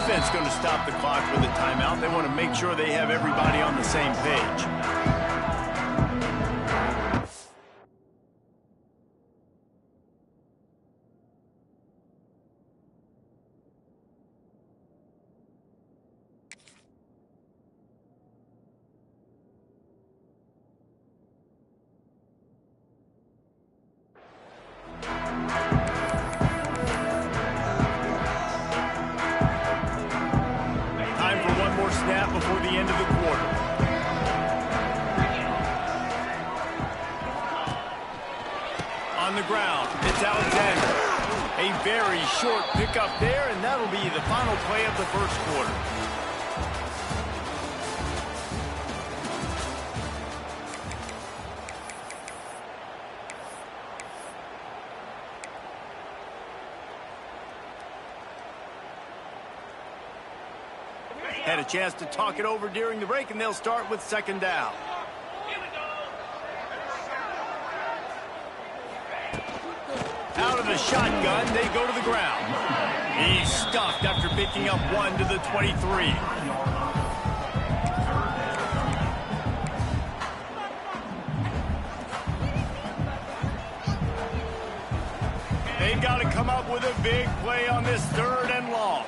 defense going to stop the clock with a timeout? They want to make sure they have everybody on the same page. Snap before the end of the quarter. On the ground, it's Alexander. A very short pickup there, and that'll be the final play of the first quarter. Had a chance to talk it over during the break, and they'll start with second down. Out of the shotgun, they go to the ground. He's stuffed after picking up one to the 23. They've got to come up with a big play on this third and long.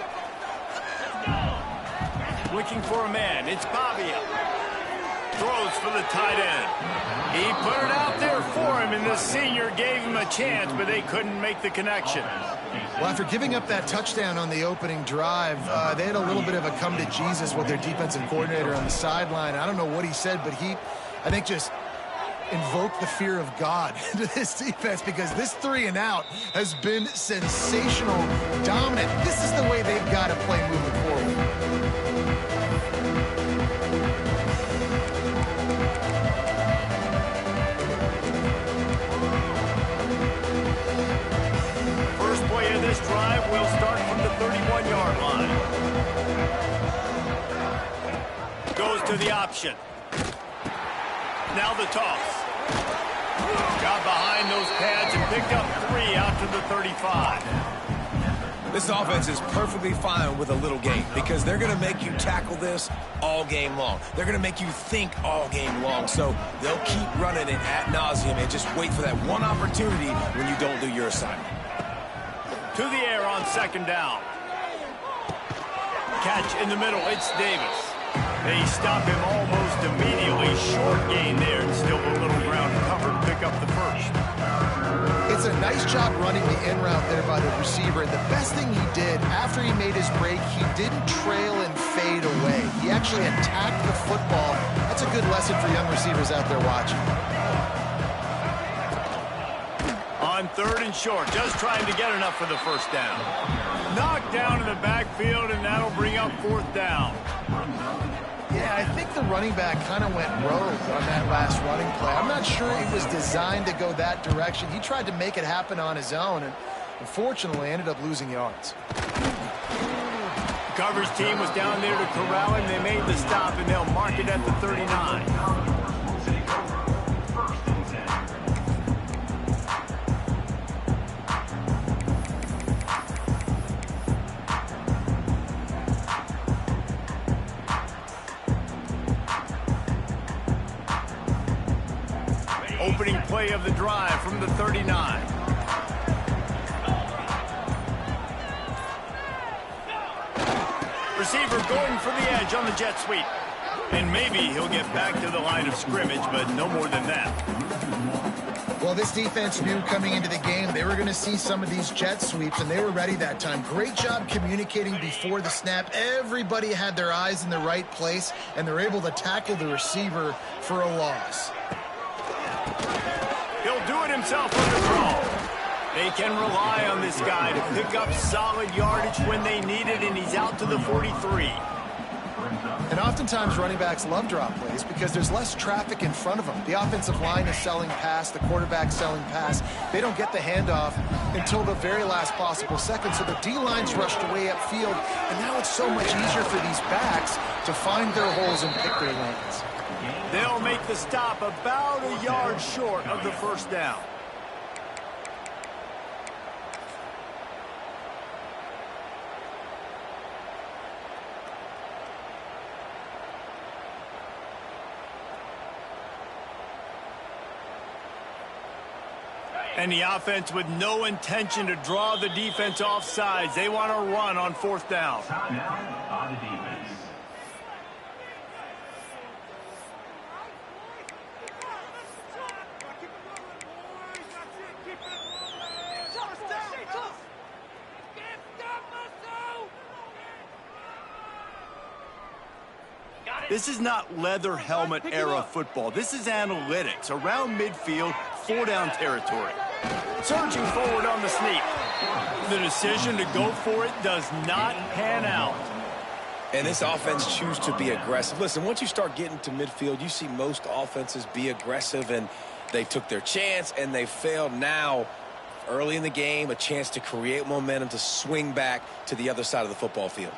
Looking for a man. It's Pavia. Throws for the tight end. He put it out there for him, and the senior gave him a chance, but they couldn't make the connection. Well, after giving up that touchdown on the opening drive, they had a little bit of a come to Jesus with their defensive coordinator on the sideline. I don't know what he said, but he, I think, just invoked the fear of God into this defense, because this 3 and out has been sensational, dominant. This is the way they've got to play moving forward. This drive will start from the 31-yard line. Goes to the option. Now the toss. Got behind those pads and picked up 3 out to the 35. This offense is perfectly fine with a little game, because they're going to make you tackle this all game long. They're going to make you think all game long. So they'll keep running it ad nauseum and just wait for that one opportunity when you don't do your assignment. To the air on second down. Catch in the middle. It's Davis. They stop him almost immediately. Short gain there, and still a little ground cover to pick up the first. It's a nice job running the in route there by the receiver. And the best thing he did after he made his break, he didn't trail and fade away. He actually attacked the football. That's a good lesson for young receivers out there watching. On third and short, just trying to get enough for the first down. Knocked down in the backfield, and that'll bring up fourth down. Yeah, I think the running back kind of went rogue on that last running play. I'm not sure it was designed to go that direction. He tried to make it happen on his own, and unfortunately ended up losing yards. The coverage team was down there to corral him. They made the stop, and they'll mark it at the 39. Opening play of the drive from the 39. Receiver going for the edge on the jet sweep. And maybe he'll get back to the line of scrimmage, but no more than that. Well, this defense knew coming into the game they were going to see some of these jet sweeps, and they were ready that time. Great job communicating before the snap. Everybody had their eyes in the right place, and they're able to tackle the receiver for a loss. He'll do it himself on the throw. They can rely on this guy to pick up solid yardage when they need it, and he's out to the 43. And oftentimes running backs love drop plays because there's less traffic in front of them. The offensive line is selling pass, the quarterback's selling pass. They don't get the handoff until the very last possible second, so the D-line's rushed away upfield, and now it's so much easier for these backs to find their holes and pick their lanes. They'll make the stop about a yard short of the first down. And the offense with no intention to draw the defense off sides. They want to run on 4th down. Timeout on the defense. This is not leather helmet era football. This is analytics. Around midfield, 4-down territory. Surging forward on the sneak. The decision to go for it does not pan out. And this offense chooses to be aggressive. Listen, once you start getting to midfield, you see most offenses be aggressive, and they took their chance, and they failed. Now, early in the game, a chance to create momentum to swing back to the other side of the football field.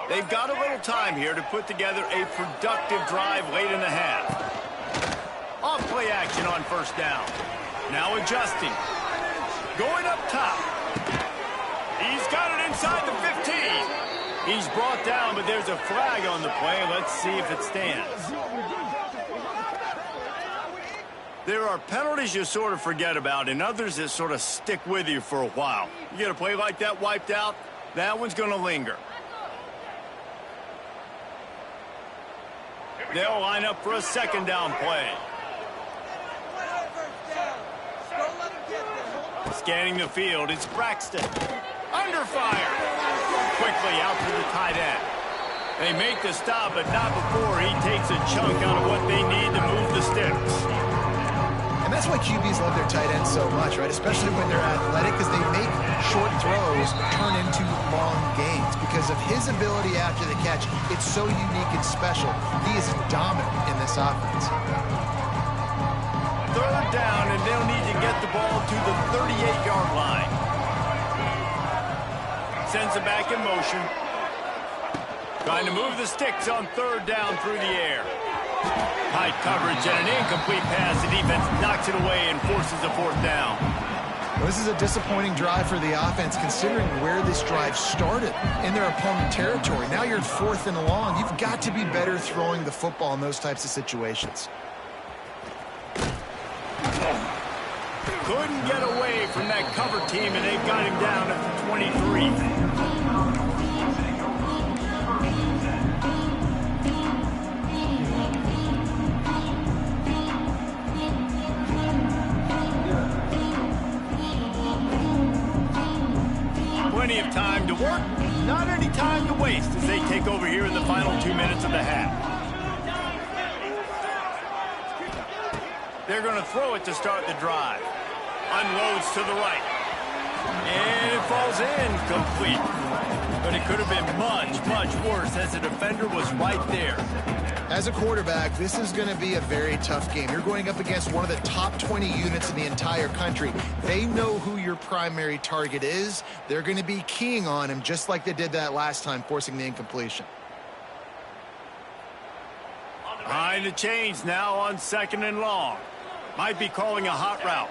They've got a little time here to put together a productive drive late in the half. Off play action on 1st down. Now adjusting. Going up top. He's got it inside the 15. He's brought down, but there's a flag on the play. Let's see if it stands. There are penalties you sort of forget about and others that sort of stick with you for a while. You get a play like that wiped out, that one's going to linger. They'll line up for a 2nd down play. Scanning the field, it's Braxton. Under fire. Quickly out to the tight end. They make the stop, but not before he takes a chunk out of what they need to move the sticks. And that's why QBs love their tight ends so much, right? Especially when they're athletic, because they make short throws turn into long gains. Because of his ability after the catch, it's so unique and special. He is dominant in this offense. 3rd down, and they'll need to get the ball to the 38-yard line. Sends it back in motion. Trying to move the sticks on 3rd down through the air. Tight coverage and an incomplete pass. The defense knocks it away and forces a 4th down. Well, this is a disappointing drive for the offense, considering where this drive started in their opponent territory. Now you're at 4th and long. You've got to be better throwing the football in those types of situations. Couldn't get away from that cover team, and they got him down at the 23. Plenty of time to work, not any time to waste as they take over here in the final 2 minutes of the half. They're going to throw it to start the drive. Unloads to the right. And it falls incomplete. But it could have been much, much worse as the defender was right there. As a quarterback, this is going to be a very tough game. You're going up against one of the top 20 units in the entire country. They know who your primary target is. They're going to be keying on him just like they did that last time, forcing the incompletion. Behind the chains now on 2nd and long. Might be calling a hot route.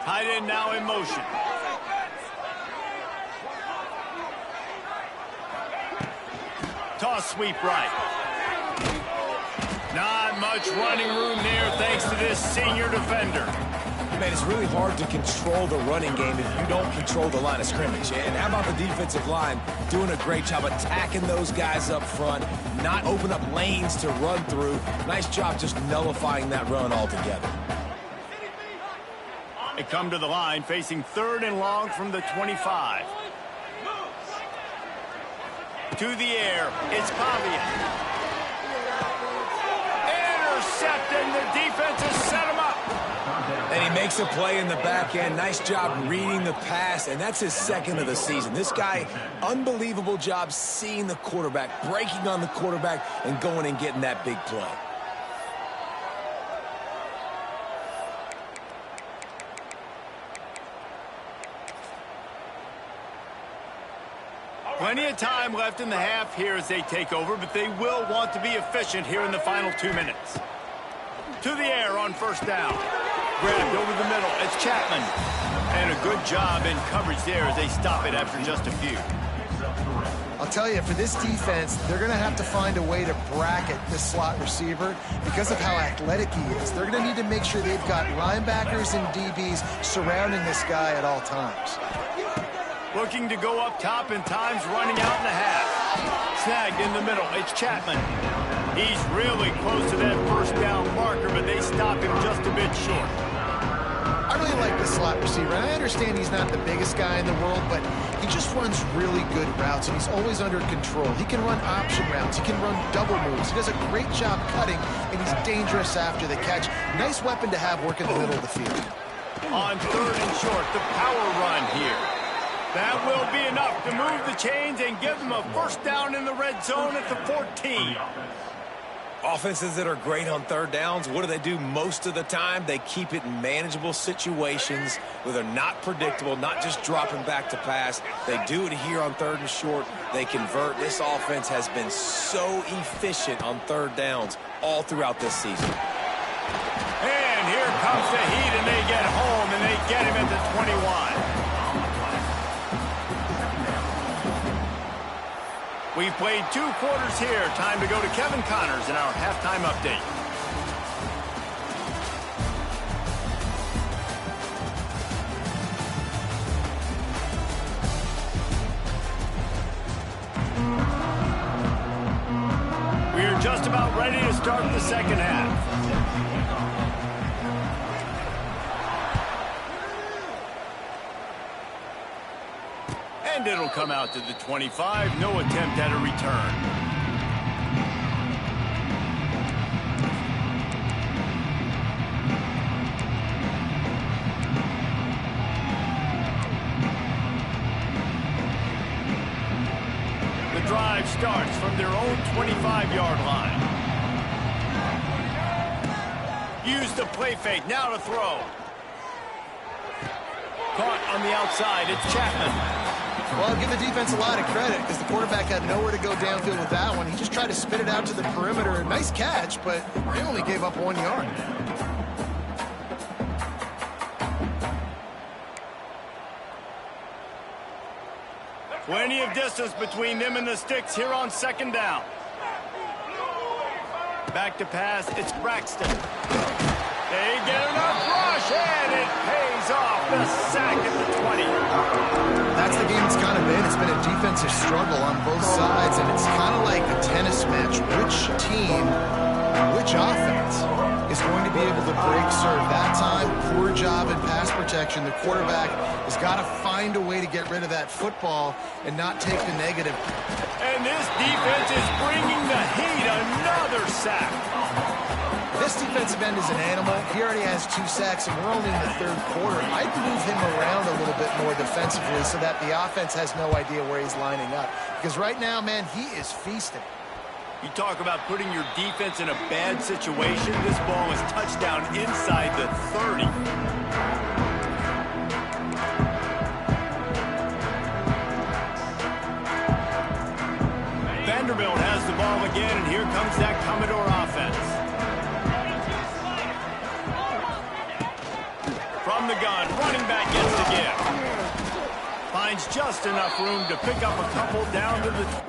Tight end now in motion. Toss sweep right. Not much running room there thanks to this senior defender. Man, it's really hard to control the running game if you don't control the line of scrimmage. And how about the defensive line doing a great job attacking those guys up front, not open up lanes to run through. Nice job just nullifying that run altogether. They come to the line facing 3rd and long from the 25. To the air, it's Pavia. Intercepted, the defense has set him up. And he makes a play in the back end. Nice job reading the pass, and that's his 2nd of the season. This guy, unbelievable job seeing the quarterback, breaking on the quarterback, and going and getting that big play. Plenty of time left in the half here as they take over, but they will want to be efficient here in the final 2 minutes. To the air on 1st down. Grabbed over the middle. It's Chapman. And a good job in coverage there as they stop it after just a few. I'll I'll tell you, for this defense, they're going to have to find a way to bracket this slot receiver because of how athletic he is. They're going to need to make sure they've got linebackers and DBs surrounding this guy at all times. Looking to go up top and times running out in the half. Snagged in the middle. It's Chapman. He's really close to that first down marker, but they stop him just a bit short. I really like this slot receiver, and I understand he's not the biggest guy in the world, but he just runs really good routes, and he's always under control. He can run option routes. He can run double moves. He does a great job cutting, and he's dangerous after the catch. Nice weapon to have work in the middle of the field. On 3rd and short, the power run here. That will be enough to move the chains and give them a first down in the red zone at the 14. Offenses that are great on 3rd downs, what do? Most of the time, they keep it in manageable situations where they're not predictable, not just dropping back to pass. They do it here on 3rd and short. They convert. This offense has been so efficient on 3rd downs all throughout this season. And here comes the heat, and they get home, and they get him at the 21. We've played 2 quarters here. Time to go to Kevin Connors in our halftime update. We are just about ready to start the second half. And it'll come out to the 25. No attempt at a return. The drive starts from their own 25-yard line. Use the play fake. Now to throw. Caught on the outside. It's Chapman. Well, I'll give the defense a lot of credit because the quarterback had nowhere to go downfield with that one. He just tried to spit it out to the perimeter. Nice catch, but they only gave up 1 yard. Plenty of distance between them and the sticks here on 2nd down. Back to pass, it's Braxton. They get enough rush, and it pays off. The sack at the 20. That's the game it's kind of been. It's been a defensive struggle on both sides, and it's kind of like a tennis match. Which team, which offense is going to be able to break serve? That time, poor job in pass protection. The quarterback has got to find a way to get rid of that football and not take the negative. And this defense is bringing the heat. Another sack. This defensive end is an animal. He already has 2 sacks, and we're only in the 3rd quarter. I'd move him around a little bit more defensively so that the offense has no idea where he's lining up. Because right now, man, he is feasting. You talk about putting your defense in a bad situation. This ball is touchdown inside the 30. Vanderbilt has the ball again, and here comes that Commodore offense. From the gun, running back gets the give. Finds just enough room to pick up a couple down to the...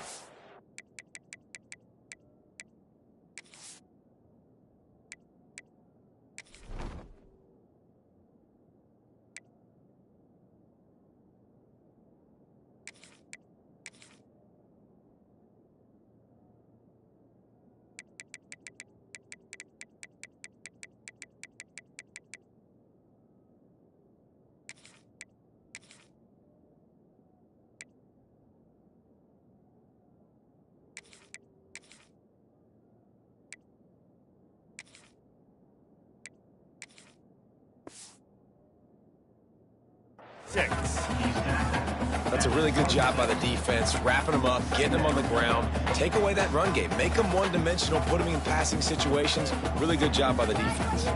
That's a really good job by the defense, wrapping them up, getting them on the ground, take away that run game, make them one-dimensional, put them in passing situations. Really good job by the defense.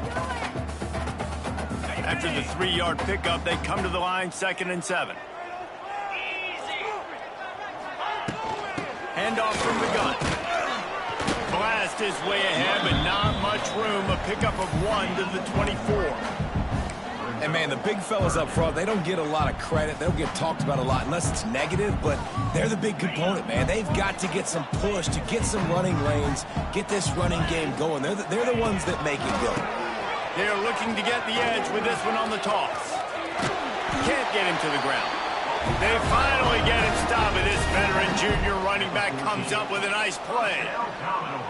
After the 3-yard pickup, they come to the line, 2nd and 7. Handoff from the gun. Blast his way ahead, but not much room. A pickup of 1 to the 24. And, man, the big fellas up front, they don't get a lot of credit. They don't get talked about a lot unless it's negative, but they're the big component, man. They've got to get some push, to get some running lanes, get this running game going. They're the ones that make it go. They're looking to get the edge with this one on the toss. Can't get him to the ground. They finally get him stopped, and this veteran junior running back comes up with a nice play.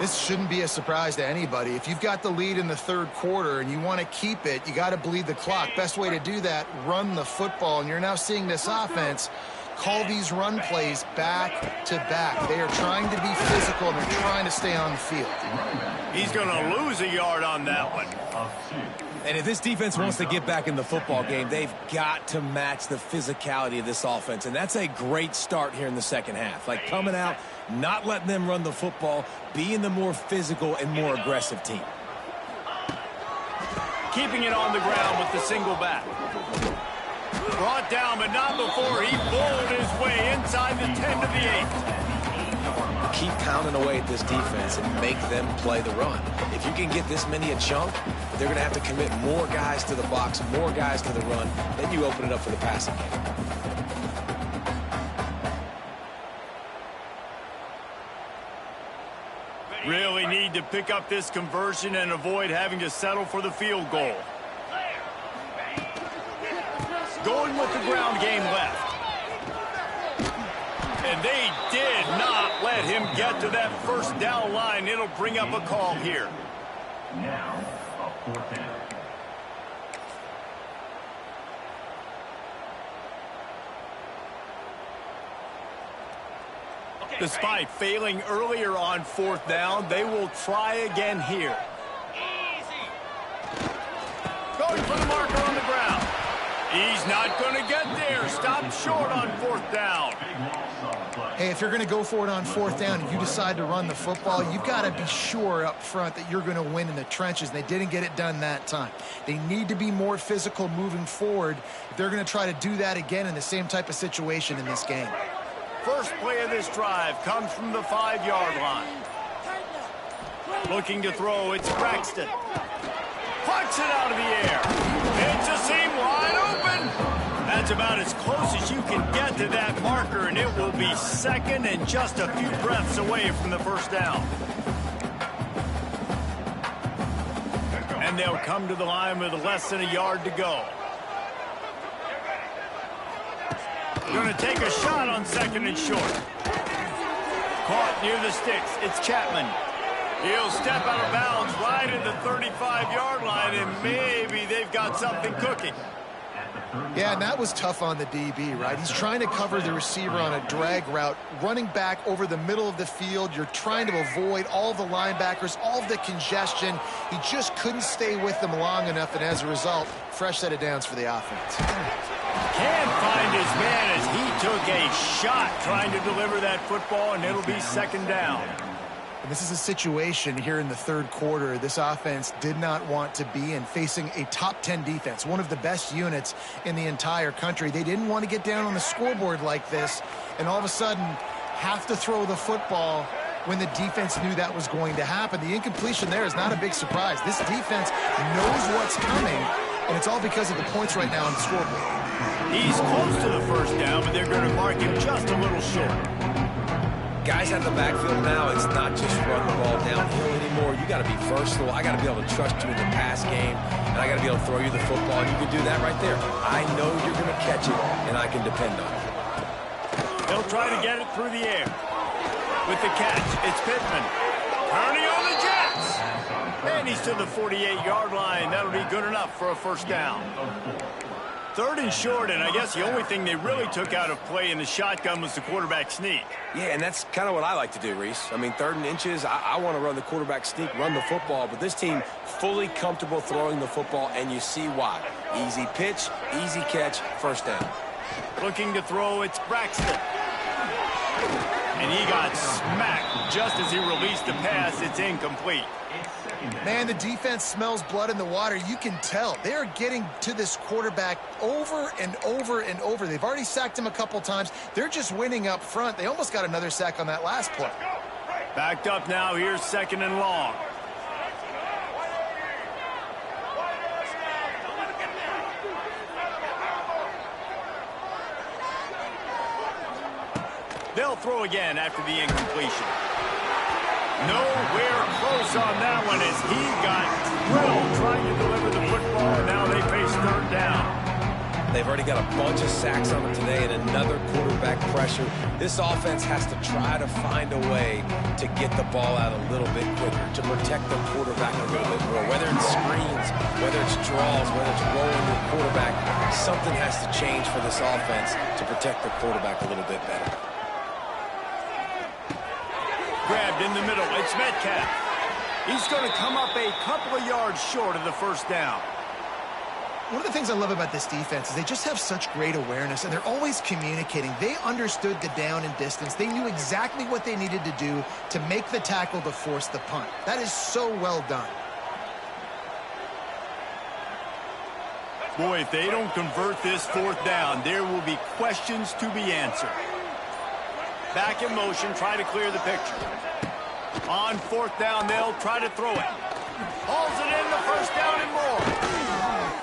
This shouldn't be a surprise to anybody. If you've got the lead in the third quarter and you want to keep it, you got to bleed the clock. Best way to do that, run the football. And you're now seeing this offense call these run plays back to back. They are trying to be physical, and they're trying to stay on the field. He's going to lose a yard on that one. And if this defense wants to get back in the football game, they've got to match the physicality of this offense. And that's a great start here in the second half. Like coming out, not letting them run the football, being the more physical and more aggressive team. Keeping it on the ground with the single back. Brought down, but not before he bowled his way inside the 10 to the 8. Keep pounding away at this defense and make them play the run. If you can get this many a chunk, they're going to have to commit more guys to the box, more guys to the run. Then you open it up for the passing game. Really need to pick up this conversion and avoid having to settle for the field goal. Going with the ground game left. And they did not let him get to that first down line. It'll bring up a call here. Now, a 4th down. Despite failing earlier on 4th down, they will try again here. Going for the marker on the ground. He's not going to get there. Stop short on 4th down. Hey, if you're going to go for it on 4th down and you decide to run the football, you've got to be sure up front that you're going to win in the trenches. And they didn't get it done that time. They need to be more physical moving forward if they're going to try to do that again in the same type of situation in this game. First play of this drive comes from the 5-yard line. Looking to throw, it's Braxton. Pucks it out of the air. It's a seam wide open. That's about as close as you can get to that marker, and it will be second and just a few breaths away from the first down. And they'll come to the line with less than a yard to go. Going to take a shot on 2nd and short. Caught near the sticks. It's Chapman. He'll step out of bounds right at the 35-yard line, and maybe they've got something cooking. Yeah, and that was tough on the DB, right? He's trying to cover the receiver on a drag route, running back over the middle of the field. You're trying to avoid all the linebackers, all of the congestion. He just couldn't stay with them long enough, and as a result, fresh set of downs for the offense. Can't find his man as he took a shot trying to deliver that football, and it'll be 2nd down. And this is a situation here in the third quarter this offense did not want to be in, facing a top 10 defense, one of the best units in the entire country. They didn't want to get down on the scoreboard like this and all of a sudden have to throw the football when the defense knew that was going to happen. The incompletion there is not a big surprise. This defense knows what's coming, and it's all because of the points right now on the scoreboard. He's close to the first down, but they're going to mark him just a little short. Guys out of the backfield now, it's not just run the ball downhill anymore. You got to be versatile. I got to be able to trust you in the pass game, and I got to be able to throw you the football, and you can do that right there. I know you're going to catch it, and I can depend on it. They'll try to get it through the air. With the catch, it's Pittman. Turning on the Jets. And he's to the 48-yard line. That'll be good enough for a first down. 3rd and short, and I guess the only thing they really took out of play in the shotgun was the quarterback sneak. Yeah, and that's kind of what I like to do, Reese. I mean, 3rd and inches, I want to run the quarterback sneak, run the football, but this team fully comfortable throwing the football, and you see why. Easy pitch, easy catch, first down. Looking to throw, it's Braxton. And he got smacked just as he released the pass. It's incomplete. Man, the defense smells blood in the water. You can tell. They're getting to this quarterback over and over and over. They've already sacked him a couple times. They're just winning up front. They almost got another sack on that last play. Backed up now. Here's 2nd and long. They'll throw again after the incompletion. Nowhere close on that one as he got drilled trying to deliver the football, and now they face third down. They've already got a bunch of sacks on them today and another quarterback pressure. This offense has to try to find a way to get the ball out a little bit quicker, to protect the quarterback a little bit more. Whether it's screens, whether it's draws, whether it's rolling the quarterback, something has to change for this offense to protect the quarterback a little bit better. Grabbed in the middle. It's Metcalf. He's going to come up a couple of yards short of the first down. One of the things I love about this defense is they just have such great awareness, and they're always communicating. They understood the down and distance. They knew exactly what they needed to do to make the tackle to force the punt. That is so well done. Boy, if they don't convert this fourth down, there will be questions to be answered. Back in motion, try to clear the picture. On fourth down, they'll try to throw it. Hauls it in, the first down and more.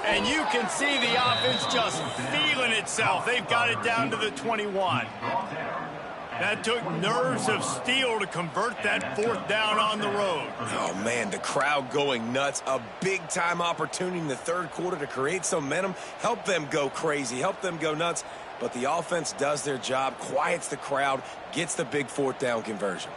And you can see the offense just feeling itself. They've got it down to the 21. That took nerves of steel to convert that fourth down on the road. Oh, man, the crowd going nuts. A big-time opportunity in the third quarter to create some momentum, help them go crazy, help them go nuts. But the offense does their job, quiets the crowd, gets the big fourth down conversion.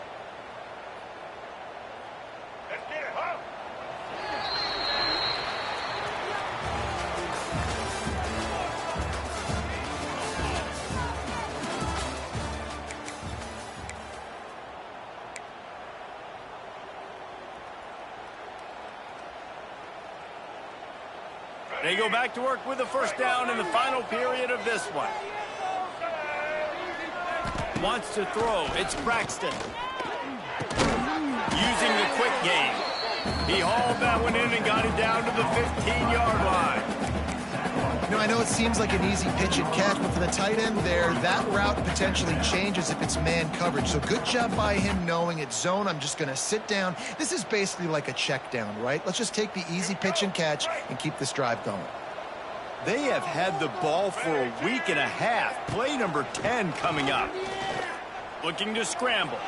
They go back to work with the first down in the final period of this one. Wants to throw. It's Braxton. Using the quick game. He hauled that one in and got it down to the 15-yard line. You know, I know it seems like an easy pitch and catch, but for the tight end there, that route potentially changes if it's man coverage. So good job by him knowing it's zone. I'm just going to sit down. This is basically like a check down, right? Let's just take the easy pitch and catch and keep this drive going. They have had the ball for a week and a half. Play number 10 coming up. Looking to scramble.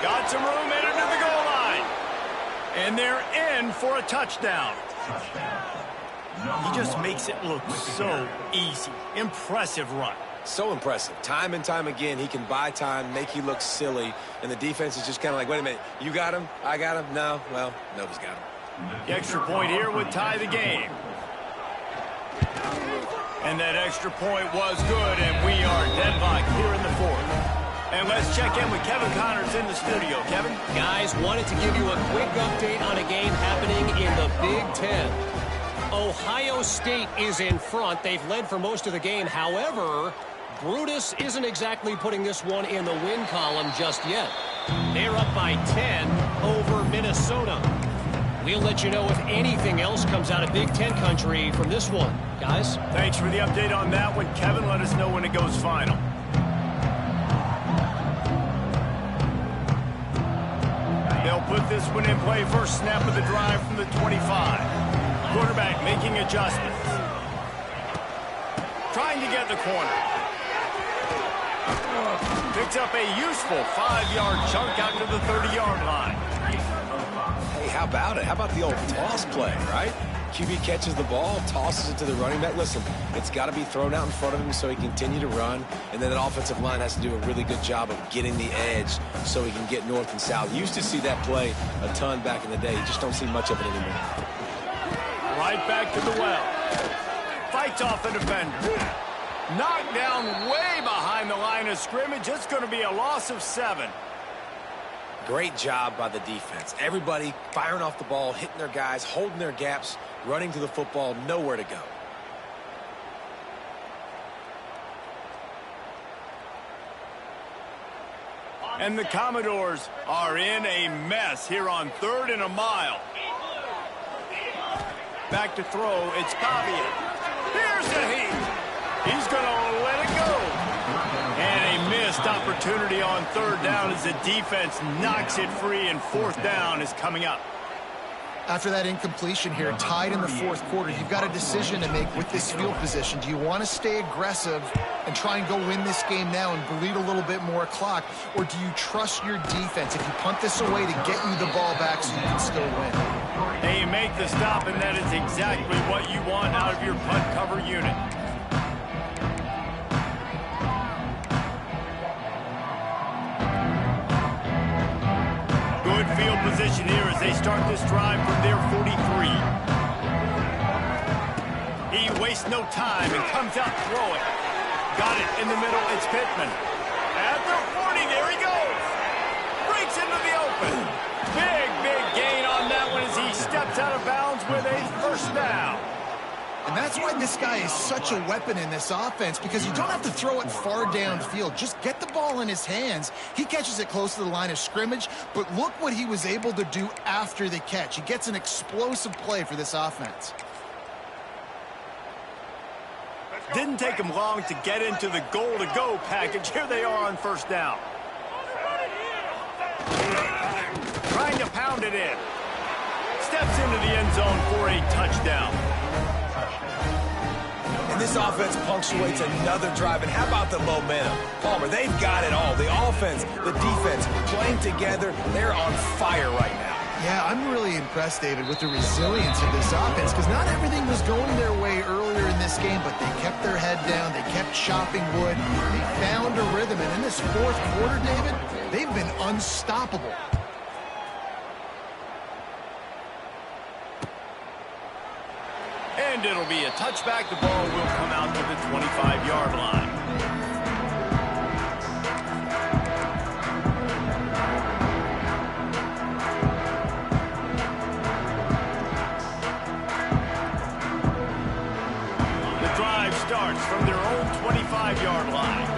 Got some room in under the goal line. And they're in for a touchdown. He just makes it look so easy. Impressive run. So impressive. Time and time again, he can buy time, make you look silly, and the defense is just kind of like, wait a minute, you got him? I got him? No? Well, nobody's got him. The extra point here would tie the game. And that extra point was good, and we are deadlocked here in the fourth. And let's check in with Kevin Connors in the studio. Kevin? Guys, wanted to give you a quick update on a game happening in the Big Ten. Ohio State is in front. They've led for most of the game. However, Brutus isn't exactly putting this one in the win column just yet. They're up by 10 over Minnesota. We'll let you know if anything else comes out of Big Ten country from this one. Guys? Thanks for the update on that one. Kevin, let us know when it goes final. They'll put this one in play. First snap of the drive from the 25. Quarterback making adjustments. Trying to get the corner. Picks up a useful 5-yard chunk out to the 30-yard line. Hey, how about it? How about the old toss play, right? QB catches the ball, tosses it to the running back. Listen, it's got to be thrown out in front of him so he can continue to run, and then that offensive line has to do a really good job of getting the edge so he can get north and south. You used to see that play a ton back in the day. You just don't see much of it anymore. Right back to the well. Fights off the defender. Knocked down way behind the line of scrimmage. It's going to be a loss of 7. Great job by the defense. Everybody firing off the ball, hitting their guys, holding their gaps, running to the football, nowhere to go. And the Commodores are in a mess here on 3rd and a mile. Back to throw. It's Pavia. Here's the heat. He's going to let it go. And a missed opportunity on 3rd down as the defense knocks it free, and 4th down is coming up. After that incompletion here, tied in the fourth quarter, you've got a decision to make with this field position. Do you want to stay aggressive and try and go win this game now and bleed a little bit more clock, or do you trust your defense if you punt this away to get you the ball back so you can still win? Hey, you make the stop, and that is exactly what you want out of your punt cover unit. Good field position here as they start this drive from their 43. He wastes no time and comes out throwing. Got it in the middle. It's Pittman. At the 40, there he goes. Breaks into the open. Big gain on that one as he steps out of bounds with a first down. And that's why this guy is such a weapon in this offense, because you don't have to throw it far downfield. Just get the ball in his hands. He catches it close to the line of scrimmage, but look what he was able to do after the catch. He gets an explosive play for this offense. Didn't take him long to get into the goal-to-go package. Here they are on first down. Trying to pound it in. Steps into the end zone for a touchdown. And this offense punctuates another drive. And how about the momentum? Palmer, they've got it all. The offense, the defense, playing together. They're on fire right now. Yeah, I'm really impressed, David, with the resilience of this offense, because not everything was going their way earlier in this game, but they kept their head down. They kept chopping wood. They found a rhythm. And in this fourth quarter, David, they've been unstoppable. And it'll be a touchback. The ball will come out to the 25-yard line. The drive starts from their own 25-yard line.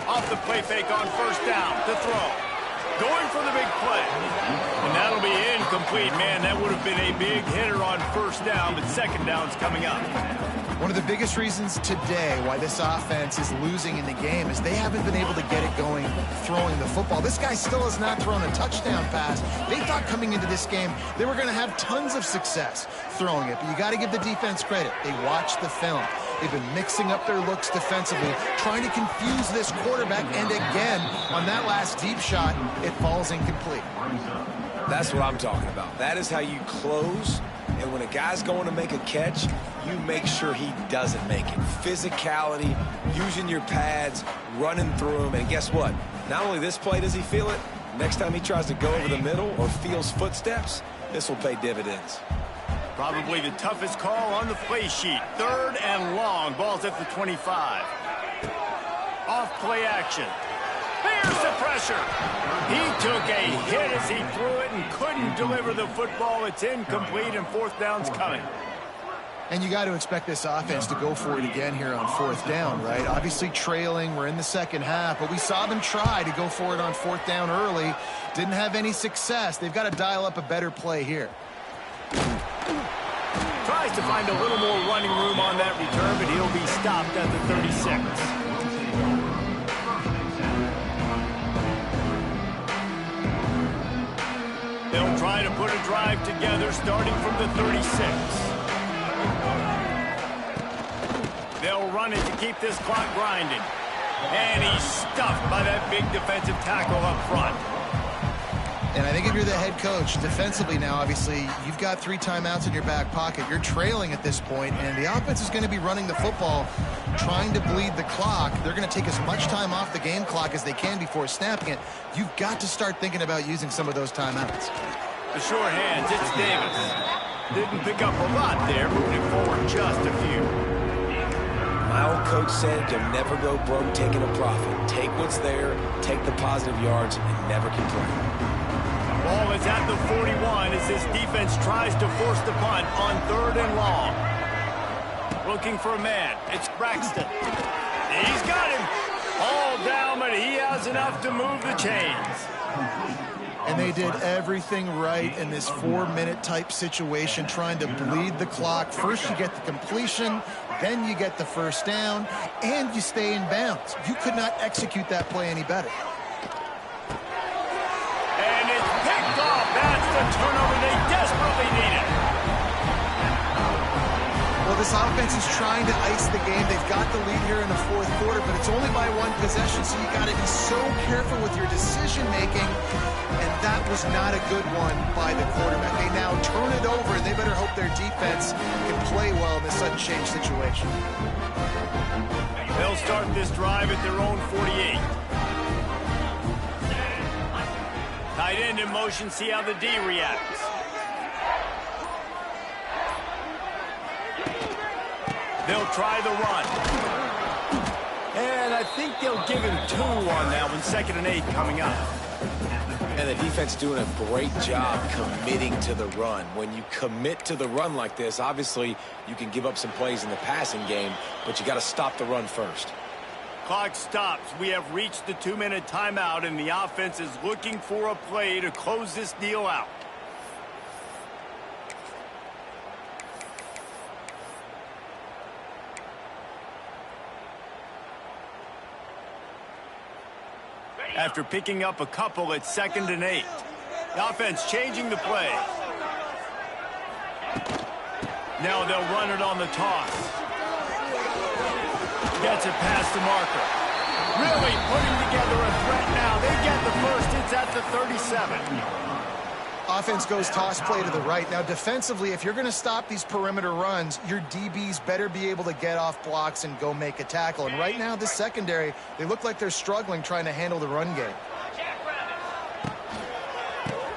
Off the play fake on first down. To throw. Going for the big play. And that'll be incomplete. Man, that would have been a big hitter on first down, but second down's coming up. One of the biggest reasons today why this offense is losing in the game is they haven't been able to get it going throwing the football. This guy still has not thrown a touchdown pass. They thought coming into this game they were going to have tons of success throwing it, but you got to give the defense credit. They watched the film. They've been mixing up their looks defensively, trying to confuse this quarterback, and again, on that last deep shot, it falls incomplete. That's what I'm talking about. That is how you close, and when a guy's going to make a catch, you make sure he doesn't make it. Physicality, using your pads, running through him, and guess what? Not only this play does he feel it, next time he tries to go over the middle or feels footsteps, this will pay dividends. Probably the toughest call on the play sheet. Third and long. Ball's at the 25. Off play action. Here's the pressure. He took a hit as he threw it and couldn't deliver the football. It's incomplete, and fourth down's coming. And you got to expect this offense to go for it again here on fourth down, right? Obviously trailing. We're in the second half, but we saw them try to go for it on fourth down early. Didn't have any success. They've got to dial up a better play here. Tries to find a little more running room on that return, but he'll be stopped at the 36. They'll try to put a drive together starting from the 36. They'll run it to keep this clock grinding. And he's stuffed by that big defensive tackle up front. And I think if you're the head coach, defensively now, obviously, you've got 3 timeouts in your back pocket. You're trailing at this point, and the offense is going to be running the football, trying to bleed the clock. They're going to take as much time off the game clock as they can before snapping it. You've got to start thinking about using some of those timeouts. The short hands, it's Davis. Didn't pick up a lot there, moving forward just a few. My old coach said you'll never go broke taking a profit. Take what's there, take the positive yards, and never complain. Ball is at the 41 as this defense tries to force the punt on third and long. Looking for a man. It's Braxton. He's got him. All down, but he has enough to move the chains. And they did everything right in this 4-minute type situation, trying to bleed the clock. First you get the completion, then you get the first down, and you stay in bounds. You could not execute that play any better. And it's the turnover they desperately needed. Well, this offense is trying to ice the game. They've got the lead here in the fourth quarter, but it's only by one possession, so you got to be so careful with your decision-making, and that was not a good one by the quarterback. They now turn it over, and they better hope their defense can play well in this sudden change situation. They'll start this drive at their own 48. Tight end in motion, see how the D reacts. They'll try the run. And I think they'll give him 2 on that one. 2nd and 8 coming up. And the defense doing a great job committing to the run. When you commit to the run like this, obviously you can give up some plays in the passing game, but you got to stop the run first. Clock stops. We have reached the 2-minute timeout, and the offense is looking for a play to close this deal out. After picking up a couple at 2nd and 8. The offense changing the play. Now they'll run it on the toss. Gets it past the marker. Really putting together a threat now. They get the first. It's at the 37. Offense goes toss play to the right. Now, defensively, if you're going to stop these perimeter runs, your DBs better be able to get off blocks and go make a tackle. And right now, this secondary, they look like they're struggling trying to handle the run game.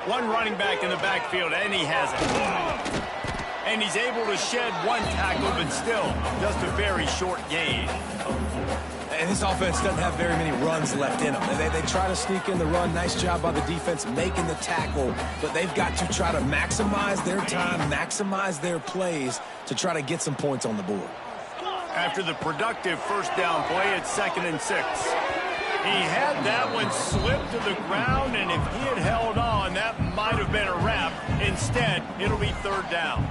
One running back in the backfield, and he has it. And he's able to shed 1 tackle, but still just a very short gain. And this offense doesn't have very many runs left in them. They try to sneak in the run. Nice job by the defense making the tackle. But they've got to try to maximize their time, maximize their plays to try to get some points on the board. After the productive first down play, it's 2nd and 6. He had that one slip to the ground, and if he had held on, that might have been a wrap. Instead, it'll be 3rd down.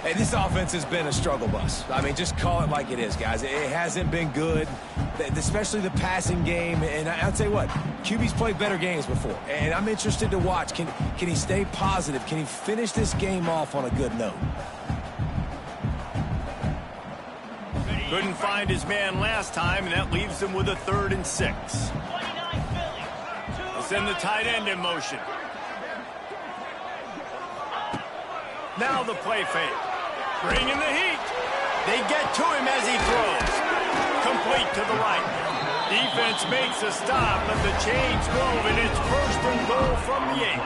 Hey, this offense has been a struggle bus. I mean, just call it like it is, guys. It hasn't been good, especially the passing game. And I'll tell you what, QB's played better games before. And I'm interested to watch. Can he stay positive? Can he finish this game off on a good note? Couldn't find his man last time, and that leaves him with a 3rd and 6. They'll send the tight end in motion. Now the play fake. Bringing the heat. They get to him as he throws. Complete to the right. Defense makes a stop, but the chains move, and it's 1st and goal from the 8.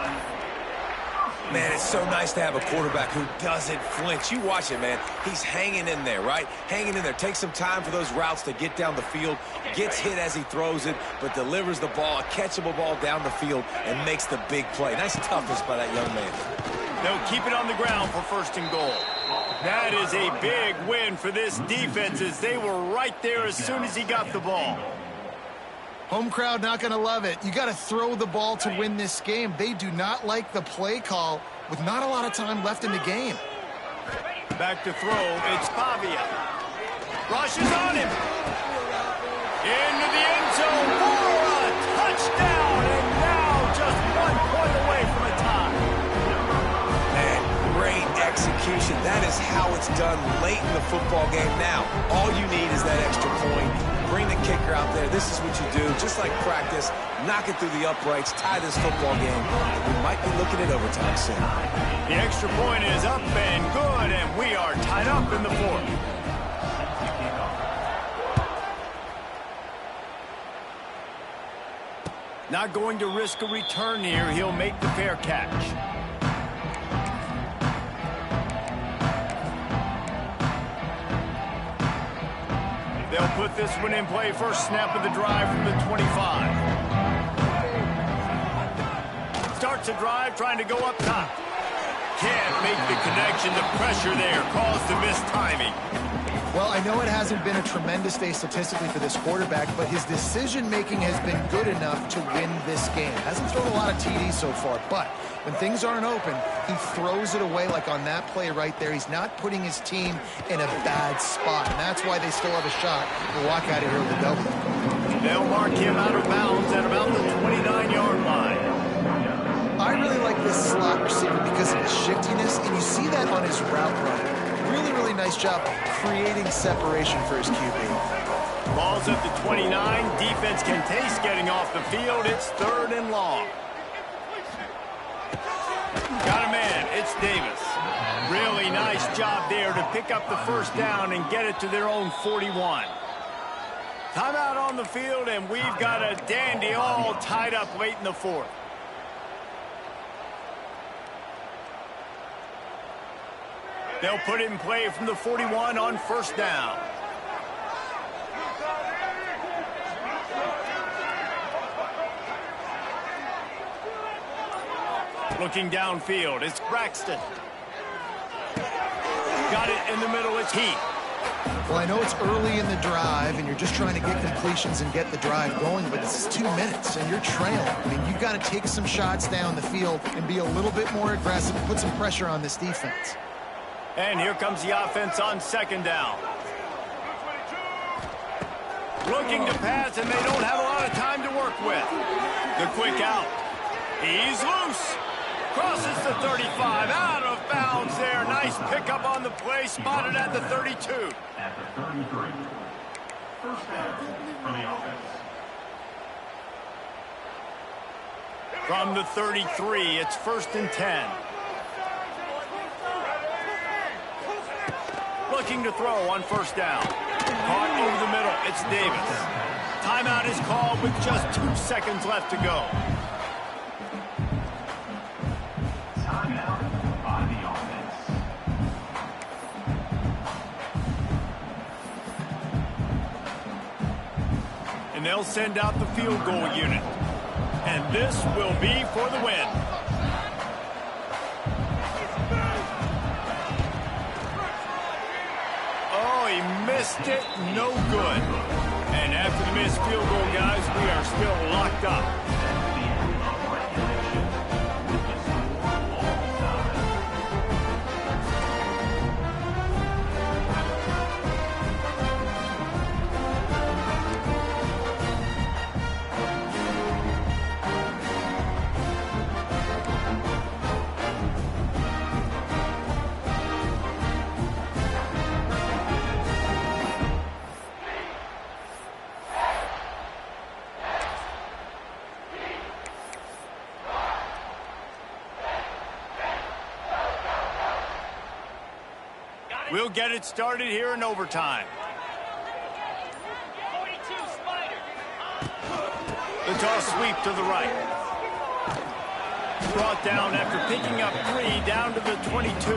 Man, it's so nice to have a quarterback who doesn't flinch. You watch it, man. He's hanging in there, right? Hanging in there. Takes some time for those routes to get down the field. Gets hit as he throws it, but delivers the ball, a catchable ball down the field, and makes the big play. Nice toughness by that young man. They'll keep it on the ground for 1st and goal. That is a big win for this defense, as they were right there as soon as he got the ball. Home crowd not going to love it. You got to throw the ball to win this game. They do not like the play call with not a lot of time left in the game. Back to throw, it's Pavia. Rushes on him. Into the end zone for a touchdown, and now just 1 point away from a tie. And great execution. That is how it's done late in the football game. Now, all you need is that extra point. Bring the kicker out there. This is what you do. Just like practice, knock it through the uprights, tie this football game. We might be looking at overtime soon. The extra point is up and good, and we are tied up in the 4th. Not going to risk a return here. He'll make the fair catch. They'll put this one in play. First snap of the drive from the 25. Starts a drive trying to go up top. Can't make the connection. The pressure there caused the mistiming. Well, I know it hasn't been a tremendous day statistically for this quarterback, but his decision-making has been good enough to win this game. Hasn't thrown a lot of TDs so far, but when things aren't open, he throws it away like on that play right there. He's not putting his team in a bad spot, and that's why they still have a shot to walk out of here with a W. They'll mark him out of bounds at about the 29-yard line. I really like this slot receiver because of his shiftiness, and you see that on his route run. Really, really nice job creating separation for his QB. Ball's at the 29. Defense can taste getting off the field. It's 3rd and long. Got a man. It's Davis. Really nice job there to pick up the first down and get it to their own 41. Timeout on the field, and we've got a dandy all tied up late in the 4th. They'll put it in play from the 41 on first down. Looking downfield, it's Braxton. Got it in the middle, it's Heath. Well, I know it's early in the drive, and you're just trying to get completions and get the drive going, but this is 2 minutes, and you're trailing. I mean, you've got to take some shots down the field and be a little bit more aggressive and put some pressure on this defense. And here comes the offense on second down. Looking to pass, and they don't have a lot of time to work with. The quick out. He's loose. Crosses the 35, out of bounds there. Nice pickup on the play, spotted at the 32. At the 33. First down for the offense. From the 33, it's 1st and 10. Looking to throw on first down. Caught over the middle, it's Davis. Timeout is called with just 2 seconds left to go. And they'll send out the field goal unit. And this will be for the win. Oh, he missed it. No good. And after the missed field goal, guys, we are still locked up. We'll get it started here in overtime. The toss sweep to the right. Brought down after picking up 3 down to the 22.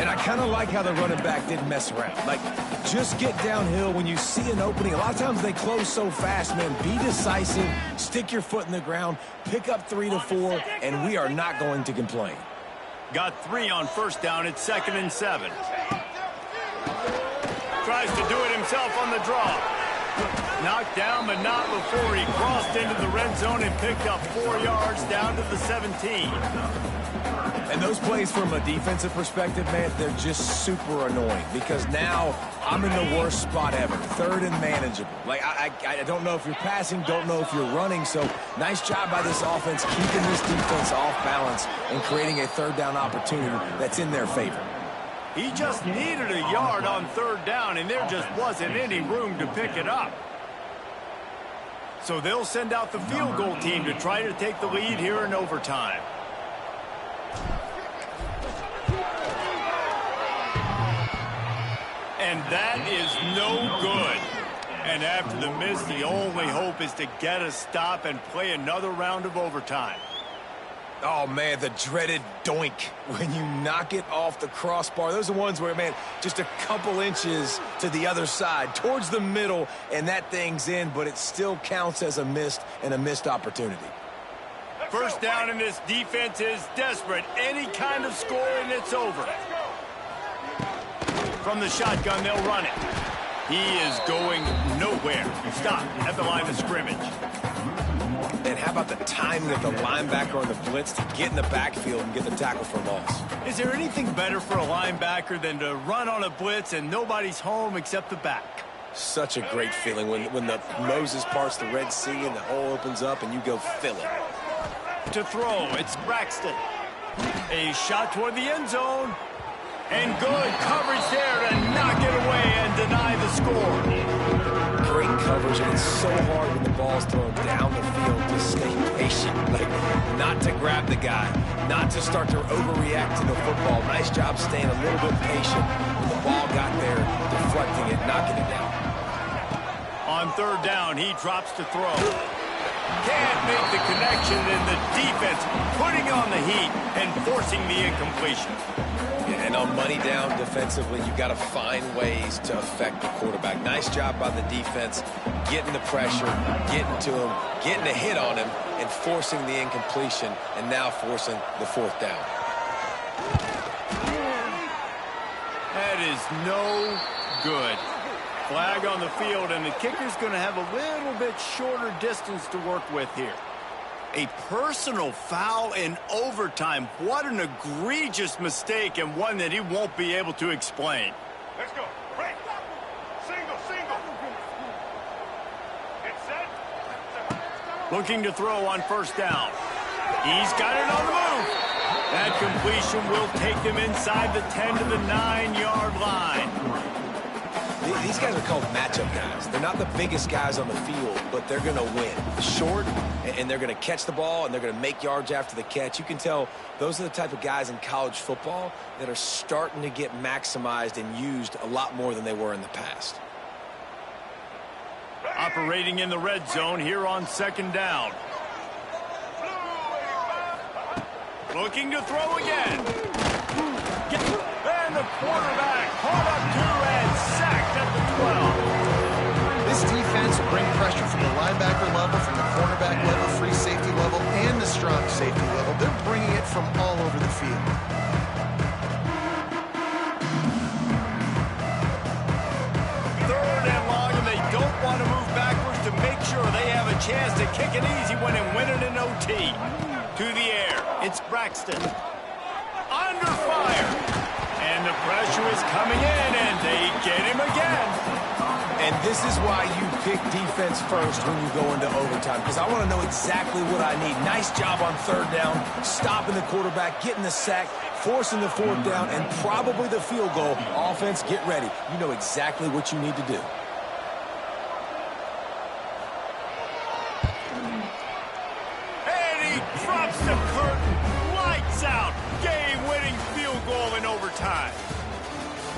And I kind of like how the running back didn't mess around. Like, just get downhill when you see an opening. A lot of times they close so fast, man. Be decisive, stick your foot in the ground, pick up 3 to 4, and we are not going to complain. Got 3 on first down. It's 2nd and 7. Tries to do it himself on the draw. Knocked down, but not before he crossed into the red zone and picked up 4 yards down to the 17. And those plays from a defensive perspective, man, they're just super annoying because now I'm in the worst spot ever. 3rd and manageable. Like, I don't know if you're passing, don't know if you're running. So nice job by this offense keeping this defense off balance and creating a 3rd down opportunity that's in their favor. He just needed a yard on 3rd down, and there just wasn't any room to pick it up. So they'll send out the field goal team to try to take the lead here in overtime. And that is no good. And after the miss, the only hope is to get a stop and play another round of overtime. Oh, man, the dreaded doink when you knock it off the crossbar. Those are ones where, man, just a couple inches to the other side, towards the middle, and that thing's in, but it still counts as a missed opportunity. First down, and this defense is desperate. Any kind of score, and it's over. From the shotgun, they'll run it. He is going nowhere. Stop at the line of scrimmage. And how about the timing of the linebacker on the blitz to get in the backfield and get the tackle for loss? Is there anything better for a linebacker than to run on a blitz and nobody's home except the back? Such a great feeling when the Moses parts the Red Sea and the hole opens up and you go fill it. To throw, it's Braxton. A shot toward the end zone. And good coverage there to knock it away and deny the score. Great coverage, and it's so hard when the ball's thrown down the field to stay patient, like not to grab the guy, not to start to overreact to the football. Nice job staying a little bit patient when the ball got there, deflecting it, knocking it down. On third down, he drops to throw. Can't make the connection, and the defense putting on the heat and forcing the incompletion. And on money down defensively, you've got to find ways to affect the quarterback. Nice job by the defense, getting the pressure, getting to him, getting a hit on him, and forcing the incompletion, and now forcing the fourth down. That is no good. Flag on the field, and the kicker's going to have a little bit shorter distance to work with here. A personal foul in overtime. What an egregious mistake, and one that he won't be able to explain. Let's go. Break. Single. Get set. Looking to throw on first down. He's got it on the move. That completion will take them inside the 10 to the 9-yard line. These guys are called matchup guys. They're not the biggest guys on the field, but they're going to win. Short, and they're going to catch the ball, and they're going to make yards after the catch. You can tell those are the type of guys in college football that are starting to get maximized and used a lot more than they were in the past. Operating in the red zone here on second down. Looking to throw again. And the quarterback caught up to and sacked at the 12. This defense will bring pressure from the linebacker level, from the cornerback level, free safety level, and the strong safety level. They're bringing it from all over the field. Third and long, and they don't want to move backwards to make sure they have a chance to kick an easy one and win it in OT. To the air, it's Braxton. Under fire. And the pressure is coming in, and they get him again. And this is why you pick defense first when you go into overtime, because I want to know exactly what I need. Nice job on third down, stopping the quarterback, getting the sack, forcing the fourth down, and probably the field goal. Offense, get ready. You know exactly what you need to do. And he drops the curtain. Lights out. Game-winning field goal in overtime.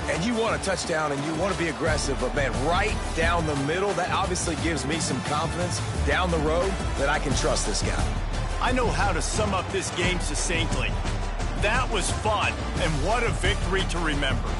And you want a touchdown, and you want to be aggressive, but, man, right down the middle, that obviously gives me some confidence down the road that I can trust this guy. I know how to sum up this game succinctly. That was fun, and what a victory to remember.